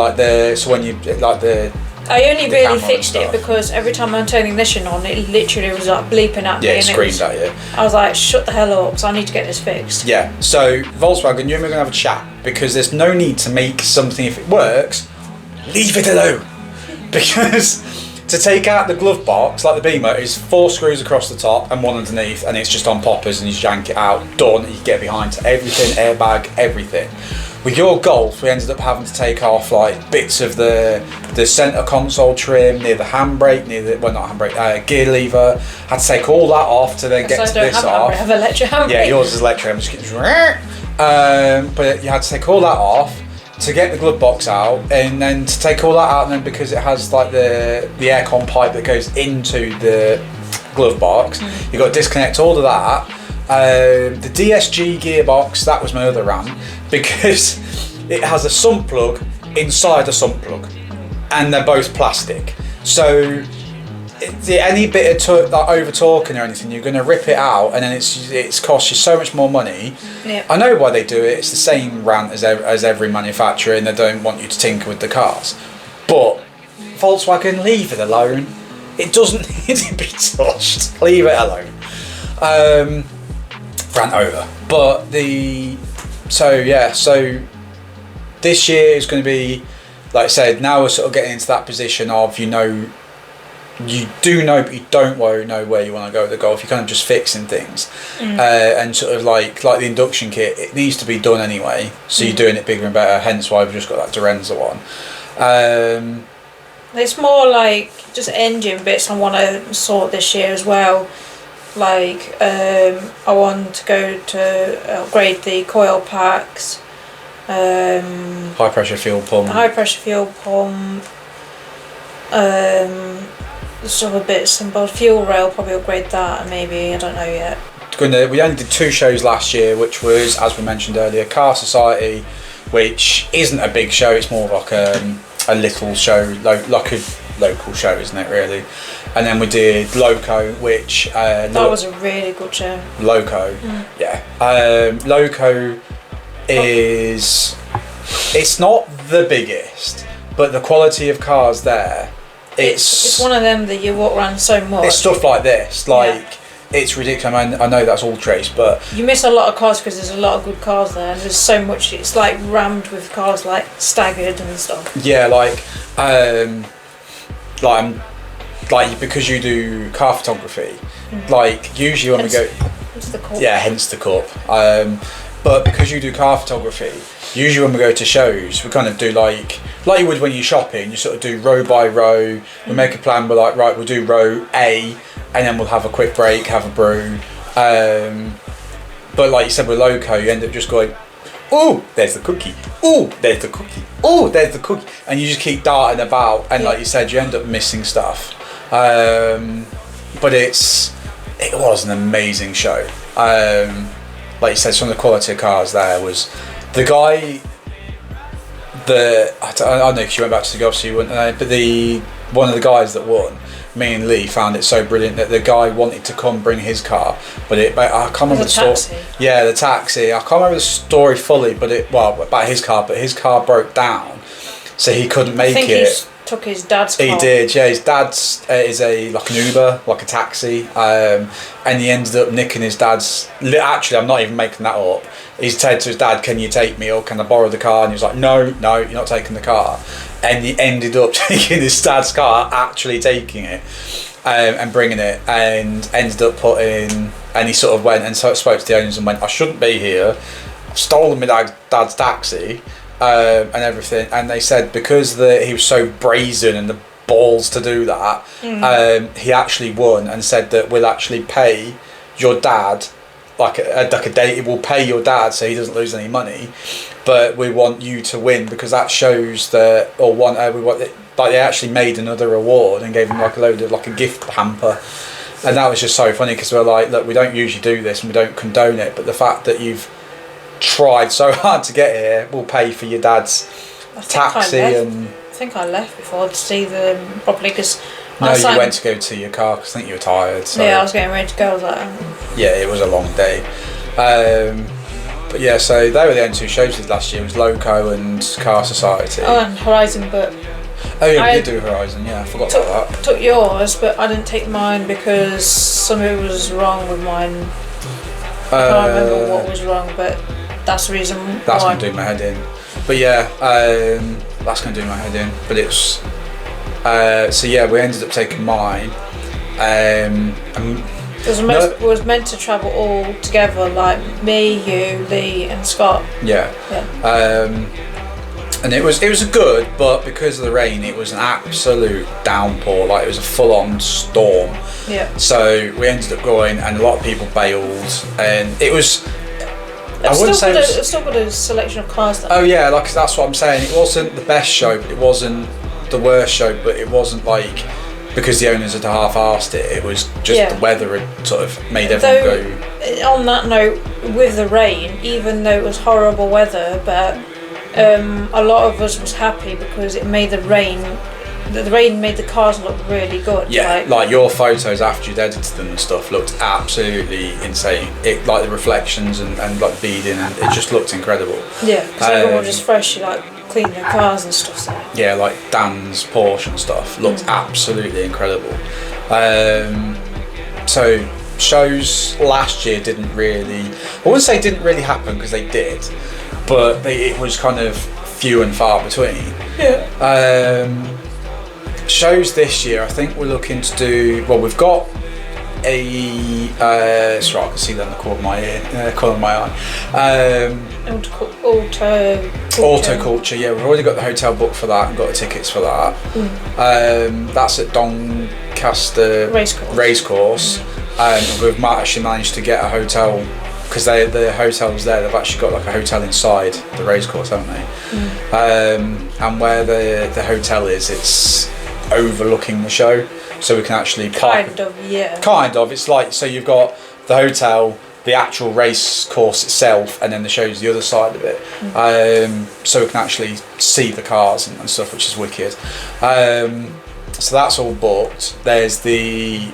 when you like the. I only the really camera fixed and it stuff. because every time I turned the ignition on, it literally was like bleeping at me. Yeah, it and screamed at you. I was like, shut the hell up, because I need to get this fixed. Yeah, so Volkswagen, you and me are going to have a chat, because there's no need to make something, if it works, leave it alone. Because to take out the glove box, like the Beamer, is 4 screws across the top and 1 underneath, and it's just on poppers, and you just yank it out, done, you get behind to everything, airbag, everything. With your Golf, we ended up having to take off like bits of the centre console trim, near the handbrake, not handbrake, gear lever. Had to take all that off to then get to this off. I have electric handbrake. Yeah, yours is electric. I'm just getting. But you had to take all that off to get the glove box out, and then to take all that out, and then because it has like the aircon pipe that goes into the glove box, you've got to disconnect all of that. The DSG gearbox, that was my other rant, because it has a sump plug inside a sump plug, and they're both plastic. So any bit of over torquing or anything, you're going to rip it out, and then it's cost you so much more money. Yeah. I know why they do it. It's the same rant as every manufacturer, and they don't want you to tinker with the cars. But Volkswagen, leave it alone. It doesn't need to be touched. Leave it alone. Rant over. But so this year is going to be, like I said, now we're sort of getting into that position of, you do know, but you don't know where you want to go with the Golf. You're kind of just fixing things, and sort of like the induction kit, it needs to be done anyway. So you're doing it bigger and better. Hence why we've just got that Dorenza one. It's more like just engine bits I want to sort this year as well. Like I want to go to upgrade the coil packs. High pressure fuel pump. Some other bits and both. Fuel rail, probably upgrade that, maybe, I don't know yet. We only did 2 shows last year, which was, as we mentioned earlier, Car Society, which isn't a big show. It's more like a little show, like a local show, isn't it, really? And then we did Loco, which that was a really good show. Loco, yeah. Loco is, it's not the biggest, but the quality of cars there, it's one of them that you walk around so much. It's stuff like this, it's ridiculous. I mean, I know that's all trace, but you miss a lot of cars because there's a lot of good cars there, and there's so much. It's like rammed with cars, like staggered and stuff. Yeah, because you do car photography, like usually when we go, hence the cup. Yeah, hence the cup. But because you do car photography, usually when we go to shows, we kind of do like you would when you're shopping. You sort of do row by row. We make a plan. We're like, right, we'll do row A, and then we'll have a quick break, have a brew. But like you said with Loco, you end up just going, oh, there's the cookie. Oh, there's the cookie. Oh, there's the cookie. And you just keep darting about, and like you said, you end up missing stuff. But it was an amazing show. Like you said, some of the quality of cars there was the guy. I don't know because you went back to the Golf, so you wouldn't know. But one of the guys that won, me and Lee found it so brilliant that the guy wanted to come bring his car, but I can't remember the story. Yeah, the taxi. I can't remember the story fully, but about his car. But his car broke down, so he couldn't make it. He took his dad's car. He did, yeah. His dad's is like an Uber, like a taxi, and he ended up nicking his dad's. Actually, I'm not even making that up. He said to his dad, "Can you take me, or can I borrow the car?" And he was like, "No, you're not taking the car." And he ended up taking his dad's car, actually taking it, and bringing it, and ended up putting. And he sort of went and spoke to the owners and went, "I shouldn't be here. I've stolen my dad's taxi." And everything, and they said because he was so brazen and the balls to do that, he actually won and said that we'll actually pay your dad like a day. We'll pay your dad so he doesn't lose any money, but we want you to win because that shows that they actually made another award and gave him like a load of like a gift hamper, and that was just so funny because we're like, look, we don't usually do this and we don't condone it, but the fact that you've tried so hard to get here. We'll pay for your dad's taxi and. I think I left before to see them properly because. No, you went to go to your car because I think you were tired. So. Yeah, I was getting ready to go. I was like, yeah, it was a long day. But yeah, so they were the only two shows we did last year. It was Loco and Car Society. Oh, and Horizon, but. Oh yeah, we did do Horizon. Yeah, I forgot about that. Took yours, but I didn't take mine because something was wrong with mine. I can't remember what was wrong, but that's the reason why. That's going to do my head in. But yeah, that's going to do my head in. But it's so yeah, we ended up taking mine. Was meant to travel all together, like me, you, Lee, and Scott. Yeah. And it was good, but because of the rain, it was an absolute downpour. Like it was a full-on storm. Yeah. So we ended up going, and a lot of people bailed, and it was. It's still got a selection of cars though. Oh yeah, like that's what I'm saying. It wasn't the best show, but it wasn't the worst show, but it wasn't like because the owners had half-arsed it. It was just the weather had sort of made everyone go. On that note, with the rain, even though it was horrible weather, but a lot of us was happy because it made the rain made the cars look really good. Yeah, like your photos after you'd edited them and stuff looked absolutely insane. It like the reflections and like beading, and it just looked incredible. Yeah, because everyone was just freshly like cleaning their cars and stuff. So. Yeah, like Dan's Porsche and stuff looked absolutely incredible. So shows last year didn't really. I wouldn't say didn't really happen because they did, but it was kind of few and far between. Yeah. Shows this year, I think we're looking to do. Well, we've got a. Sorry, I can see that in the corner of my ear, corner of my eye. Auto Culture. Yeah, we've already got the hotel booked for that and got the tickets for that. That's at Doncaster Racecourse. We've actually managed to get a hotel because the hotel's there. They've actually got like a hotel inside the racecourse, haven't they? And where the hotel is, it's overlooking the show, so we can actually park. Kind of. It's like, so you've got the hotel, the actual race course itself, and then the show's the other side of it. So we can actually see the cars and stuff, which is wicked. So that's all booked. There's the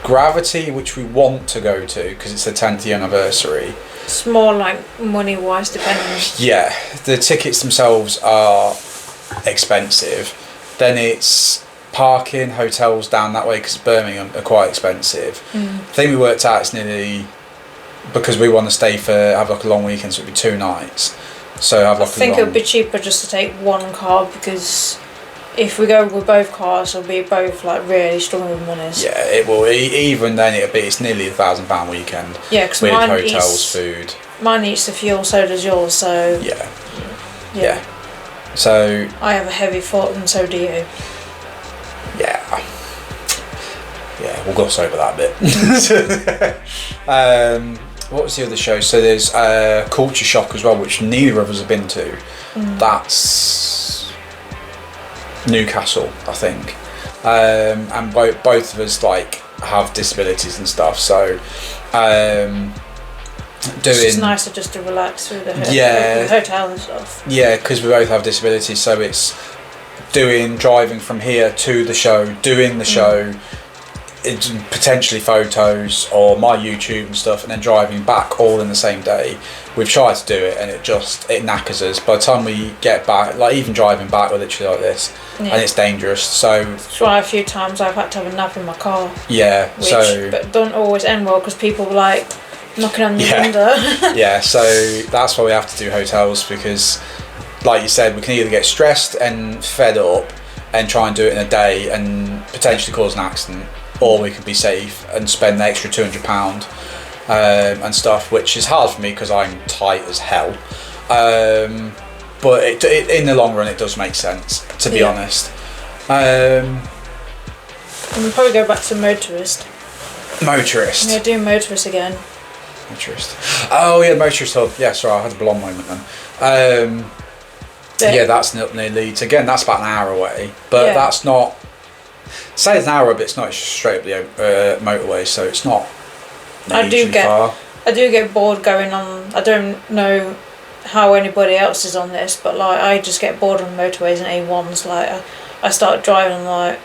Gravity, which we want to go to because it's the 10th anniversary. It's more like money wise depending. Yeah, the tickets themselves are expensive. Then it's parking, hotels down that way because Birmingham are quite expensive. I think we worked out it's nearly, because we want to have like a long weekend, so it'd be 2 nights. So have like it would be cheaper just to take one car because if we go with both cars, it'll be both like really struggling with money. Yeah, it will. Even then, it's nearly £1,000 weekend. Yeah, because with hotels, food. Mine eats the fuel, so does yours. So yeah. So I have a heavy foot, and so do you. Yeah, we'll gloss over that bit. What was the other show? So there's Culture Shock as well, which neither of us have been to. That's Newcastle, I think, and both of us like have disabilities and stuff. So it's nicer just to relax through the hotel and stuff. Yeah, because we both have disabilities, so it's driving from here to the show, doing the show, it's potentially photos or my YouTube and stuff, and then driving back all in the same day. We've tried to do it, and it knackers us. By the time we get back, like even driving back, we're literally like this, and it's dangerous. So that's why a few times I've had to have a nap in my car. Yeah, but don't always end well because people were like knocking on the window. Yeah, so that's why we have to do hotels because, like you said, we can either get stressed and fed up and try and do it in a day and potentially cause an accident, or we can be safe and spend the extra £200 and stuff, which is hard for me because I'm tight as hell. But in the long run, it does make sense, to be honest. And we'll probably go back to Motorist. Motorist. Yeah, do Motorist again. Motorist. Oh yeah, Motorist Hub. Yeah, sorry, I had a blonde moment then. Yeah, that's up near Leeds. Again, that's about an hour away, but that's not. Say it's an hour, but it's not straight up the motorway, so it's not. I do get. Far. I do get bored going on. I don't know how anybody else is on this, but like I just get bored on motorways and A1s. Like I start driving, I'm like.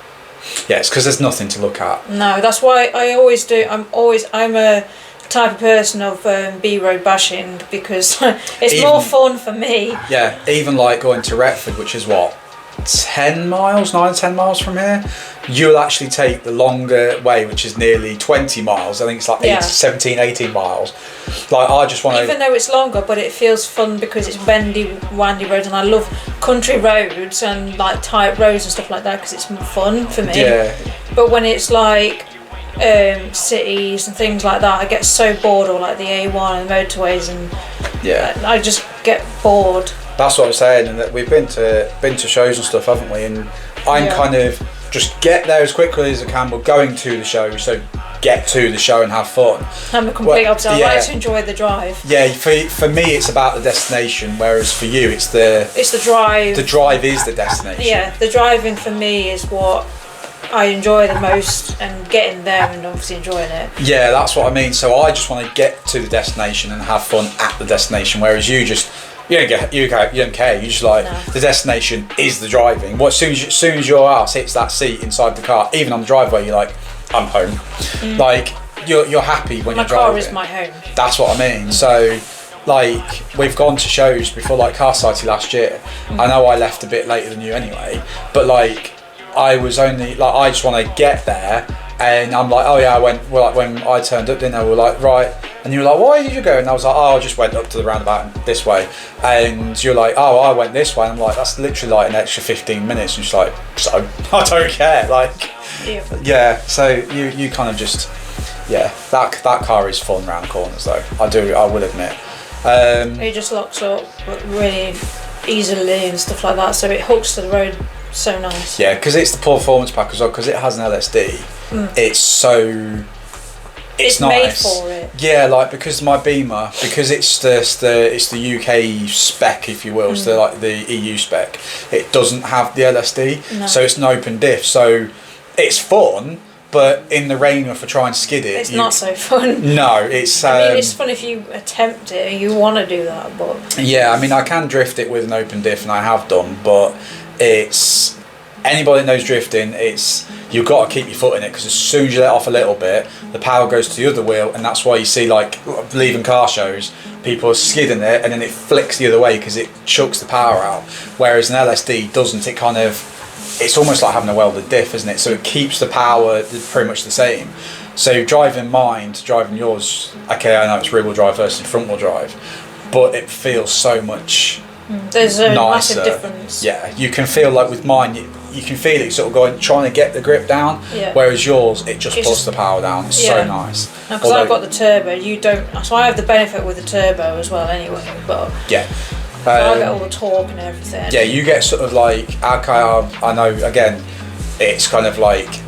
Yeah, it's because there's nothing to look at. No, that's why I always do. I'm a type of person of B-road bashing because it's more fun for me. Yeah, even like going to Retford, which is what, 10 miles, 9 or 10 miles from here, you'll actually take the longer way, which is nearly 20 miles. I think it's like 17, 18 miles. Like I just want to... Even though it's longer, but it feels fun because it's windy roads, and I love country roads and like tight roads and stuff like that because it's more fun for me. Yeah. But when it's like cities and things like that, I get so bored, or like the A1 and motorways, and I just get bored. That's what I'm saying, and that we've been to shows and stuff, haven't we? And I'm kind of just get there as quickly as I can. We're going to the show, so get to the show and have fun. I'm a complete opposite. I like to enjoy the drive. Yeah, for me it's about the destination, whereas for you it's the drive. The drive is the destination. Yeah, the driving for me is what I enjoy the most, and getting there and obviously enjoying it. Yeah, that's what I mean. So I just want to get to the destination and have fun at the destination, whereas you don't care. You just like the destination is the driving. As soon as your ass hits that seat inside the car, even on the driveway, you're like, I'm home. Like you're happy when you're driving. My car is my home. That's what I mean. So like we've gone to shows before, like Car Society last year. I know I left a bit later than you anyway, but like I was only like, I just want to get there, and I'm like, oh yeah, I went. Well, like when I turned up, didn't I? We're like, right. And you were like, why did you go? And I was like, oh, I just went up to the roundabout this way. And you're like, oh, I went this way. And I'm like, that's literally like an extra 15 minutes. And she's like, so I don't care. Like, yeah. So you kind of just, that car is fun round corners though. I will admit. It just locks up really easily and stuff like that. So it hooks to the road so nice. Yeah, because it's the performance pack as well. Because it has an LSD. It's so. It's nice. Made for it. Yeah, like because my Beamer, because it's the UK spec, if you will, it's the EU spec. It doesn't have the LSD, so it's an open diff. So it's fun, but in the rain, if I try and skid it, it's not so fun. No, it's. I mean, it's fun if you attempt it and you want to do that, but. Yeah, I mean, I can drift it with an open diff, and I have done, but it's. Anybody that knows drifting, you've got to keep your foot in it, because as soon as you let off a little bit, the power goes to the other wheel, and that's why you see, like, leaving car shows, people are skidding it, and then it flicks the other way because it chucks the power out. Whereas an LSD doesn't. It kind of, it's almost like having a welded diff, isn't it? So it keeps the power pretty much the same. So driving mine to driving yours, okay, I know it's rear wheel drive versus front wheel drive, but it feels so much. There's a nicer. massive difference. Yeah, you can feel like with mine, you can feel it sort of going, trying to get the grip down. Yeah. Whereas yours, it just puts the power down. It's so nice. Because I've got the turbo, you don't. So I have the benefit with the turbo as well, anyway. But yeah, so I get all the torque and everything. Yeah, you get sort of like our car. I know again, it's kind of like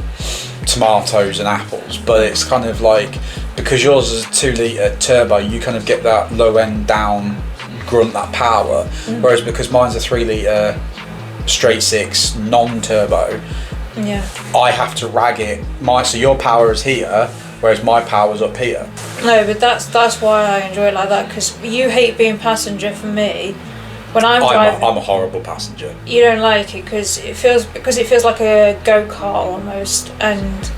tomatoes and apples, but it's kind of like, because yours is a 2 litre turbo, you kind of get that low end down grunt, that power, whereas because mine's a 3 litre straight 6 non-turbo, I have to rag it. So your power is here, whereas my power's up here. No, but that's why I enjoy it like that, because you hate being passenger. For me, when I'm driving, I'm a horrible passenger. You don't like it because it feels like a go-kart almost, and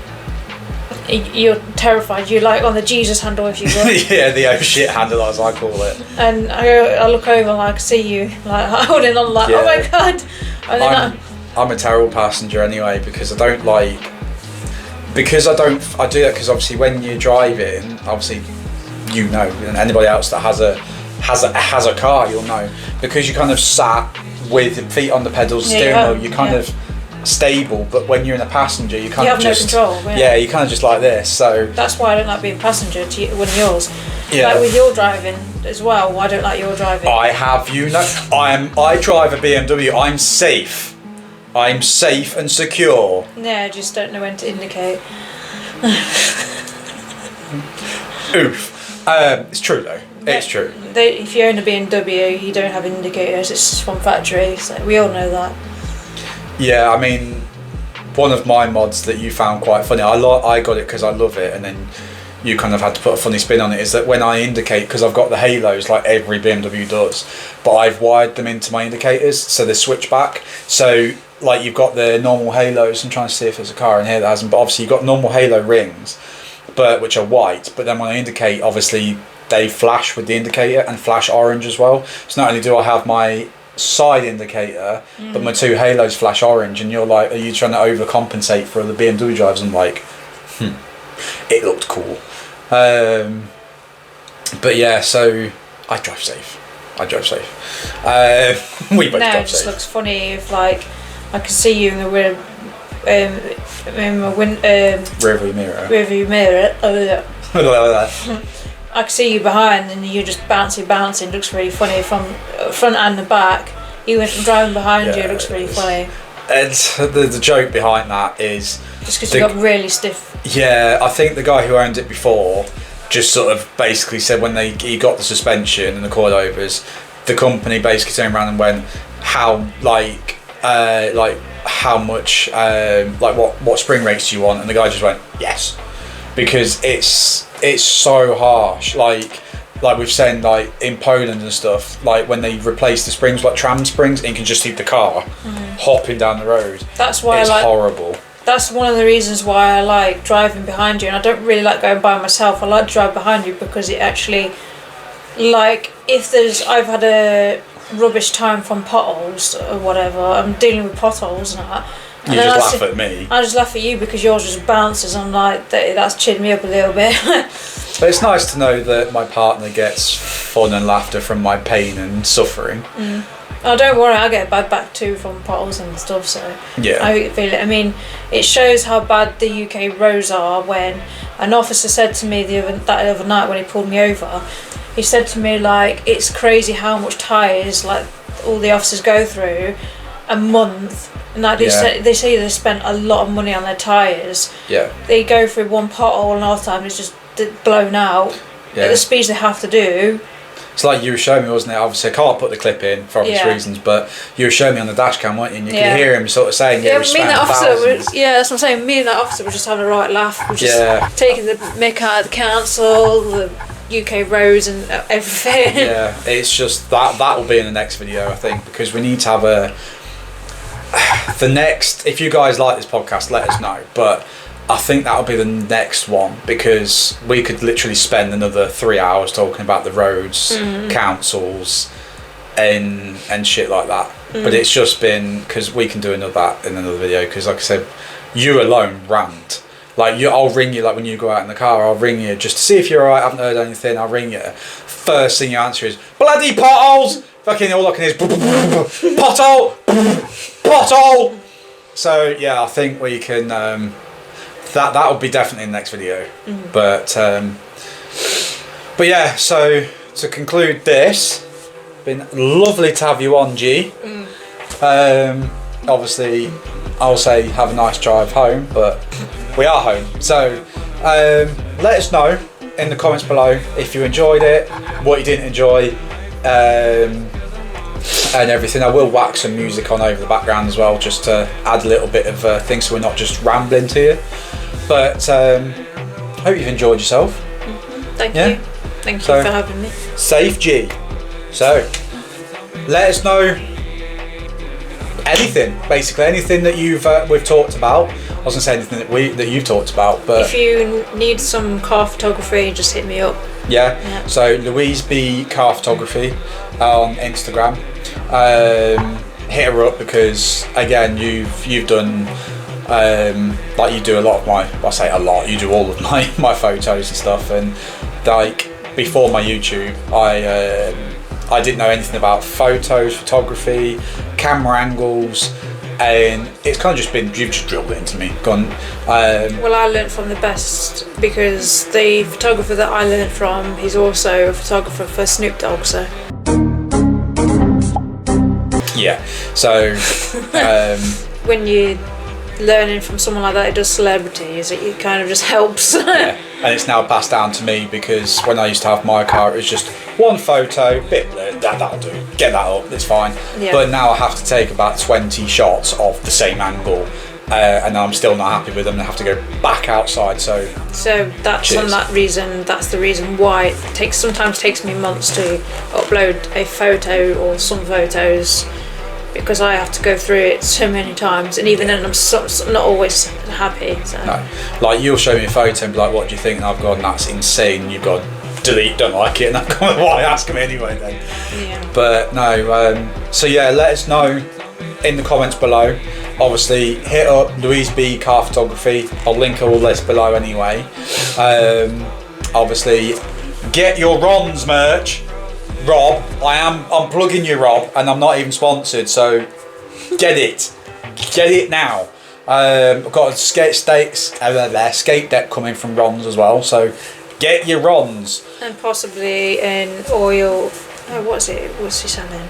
you're terrified. You're like on the Jesus handle, if you will. Yeah, the oh shit handle, as I call it. And I look over and I see you like holding on, like, oh my god. And then I'm a terrible passenger anyway, because I do that because obviously when you're driving, obviously you know, and anybody else that has a car, you'll know, because you kind of sat with your feet on the pedals, steering wheel, you're kind of stable, but when you're in a passenger, you kind of just no control. Yeah, you kind of just like this. So that's why I don't like being passenger when yours. Yeah. Like with your driving as well. I don't like your driving. I drive a BMW. I'm safe. I'm safe and secure. Yeah, I just don't know when to indicate. Oof. It's true though. It's true. If you own a BMW, you don't have indicators. It's just from factory. So we all know that. Yeah, I mean, one of my mods that you found quite funny, I got it because I love it, and then you kind of had to put a funny spin on it, is that when I indicate, because I've got the halos like every BMW does, but I've wired them into my indicators so they switch back. So like you've got the normal halos. I'm trying to see if there's a car in here that hasn't, but obviously you've got normal halo rings, but which are white. But then when I indicate, obviously they flash with the indicator and flash orange as well. So not only do I have my side indicator, but my two halos flash orange, and you're like, are you trying to overcompensate for the BMW drivers? I'm like, it looked cool. But yeah, so I drive safe. We both No, drive it just safe. looks funny if like I can see you in the Rearview mirror. rearview mirror. Oh yeah. I can see you behind, and you're just bouncing. It looks really funny from front and the back. Even from driving behind you, it looks really funny. And the joke behind that is Just because you got really stiff. Yeah, I think the guy who owned it before just sort of basically said when he got the suspension and the coilovers, the company basically turned around and went, how much what spring rates do you want? And the guy just went, yes, because it's so harsh. Like we've said, like in Poland and stuff, like when they replace the springs like tram springs, and you can just see the car hopping down the road. That's why it's I like. horrible. That's one of the reasons why I like driving behind you, and I don't really like going by myself. I like to drive behind you because it actually, like, I've had a rubbish time from potholes or whatever. I'm dealing with potholes and that. You just laugh at me. I just laugh at you because yours just bounces. I'm like, that's cheered me up a little bit. But it's nice to know that my partner gets fun and laughter from my pain and suffering. Oh, don't worry, I get a bad back too from potholes and stuff, so Yeah. I feel it. I mean, it shows how bad the UK roads are when an officer said to me that other night when he pulled me over, he said to me, like, it's crazy how much tyres, like, all the officers go through a month. And like they say they spent a lot of money on their tyres. Yeah. They go through one pothole and half the time it's just blown out at the speeds they have to do. It's like you were showing me, wasn't it? Obviously, I can't put the clip in for obvious reasons, but you were showing me on the dash cam, weren't you? And you could hear him sort of saying, me and that officer thousands. that's what I'm saying. Me and that officer were just having a right laugh. We're just taking the mick out of the council, the UK roads, and everything. Yeah, it's just that will be in the next video, I think, because we need to have the next. If you guys like this podcast, let us know. But I think that'll be the next one, because we could literally spend another 3 hours talking about the roads, councils, and shit like that. But it's just been because we can do that in another video. Because like I said, you alone rant. Like I'll ring you like when you go out in the car. I'll ring you just to see if you're alright. I haven't heard anything. I'll ring you. First thing you answer is bloody potholes. Fucking all I can hear is pothole. So yeah, I think we can. That will be definitely in the next video. But yeah, so to conclude this, been lovely to have you on, G. Obviously I'll say have a nice drive home, but we are home. So let us know in the comments below if you enjoyed it, what you didn't enjoy, and everything. I will whack some music on over the background as well, just to add a little bit of things so we're not just rambling to you. But hope you've enjoyed yourself. Thank you for having me. Safe G. So let us know anything, basically anything that we've talked about. I was gonna say anything that you've talked about, but if you need some car photography, just hit me up. Yeah. So Louise B Car Photography on Instagram. Hit her up because again you've done like you do a lot of you do all of my photos and stuff, and like before my YouTube I didn't know anything about photos, photography, camera angles, and it's kind of just been, you've just drilled it into me. Gone. Well, I learnt from the best because the photographer that I learnt from, he's also a photographer for Snoop Dogg, so. Yeah, so. When you're learning from someone like that who does celebrities, it kind of just helps. Yeah, and it's now passed down to me because when I used to have my car, it was just one photo, bit blurred, that'll do, get that up, it's fine. Yeah. But now I have to take about 20 shots of the same angle and I'm still not happy with them and I have to go back outside. So that's cheers. on that reason. That's the reason why it sometimes takes me months to upload a photo or some photos, because I have to go through it so many times, and even then I'm not always happy. So. No, like you'll show me a photo and be like, "What do you think?" And I've gone, "That's insane." You've got delete, don't like it, and I'm going, "Why ask me anyway?" Then. Yeah. But no. So yeah, let us know in the comments below. Obviously, hit up Louise B Car Photography. I'll link all this below anyway. Obviously, get your Ron's merch. Rob, I'm plugging you, Rob, and I'm not even sponsored, so get it now. I've got a skate deck coming from Ron's as well, so get your Ron's. And possibly an oil. Oh, what's he selling?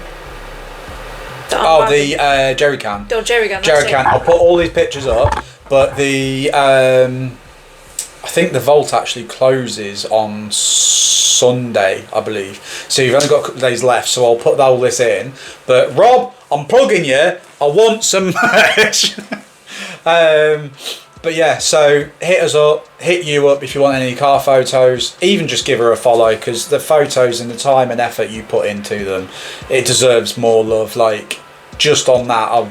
The jerry can. Oh, jerry can. Jerry can. I'll put all these pictures up, but the I think the vault actually closes on Sunday, I believe. So you've only got a couple of days left, so I'll put all this in. But Rob, I'm plugging you. I want some merch. But yeah, so hit us up, hit you up if you want any car photos. Even just give her a follow, because the photos and the time and effort you put into them, it deserves more love. Like, just on that, I'll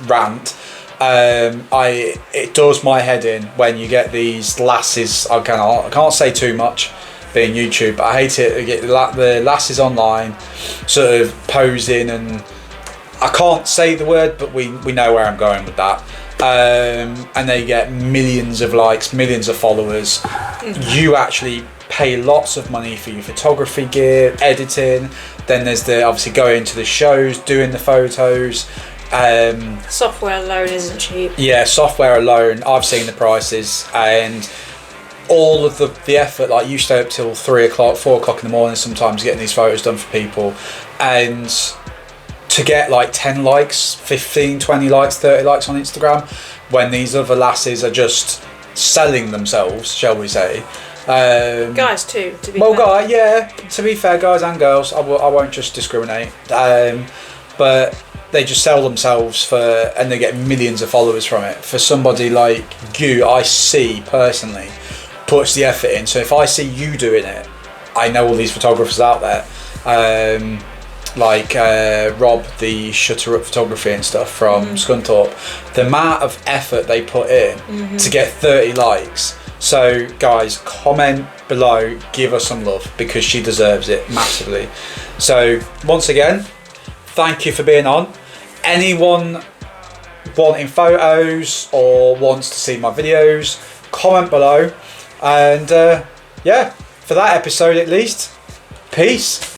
rant. It does my head in when you get these lasses. I can't say too much, being YouTube, but I hate it. You get the lasses online, sort of posing, and I can't say the word, but we know where I'm going with that. And they get millions of likes, millions of followers. You actually pay lots of money for your photography gear, editing. Then there's obviously going to the shows, doing the photos. Software alone isn't cheap. Yeah, software alone, I've seen the prices, and all of the effort. Like, you stay up till 3 o'clock, 4 o'clock in the morning sometimes getting these photos done for people, and to get like 10 likes, 15, 20 likes, 30 likes on Instagram, when these other lasses are just selling themselves, shall we say. Guys too, to be fair. To be fair, guys and girls, I won't just discriminate. But they just sell themselves and they get millions of followers from it. For somebody like you, I see personally, puts the effort in. So if I see you doing it, I know all these photographers out there, like Rob, the Shutter Up Photography and stuff from Scunthorpe, the amount of effort they put in to get 30 likes. So guys, comment below, give her some love, because she deserves it massively. So once again, thank you for being on. Anyone wanting photos or wants to see my videos, comment below. And yeah, for that episode at least, peace.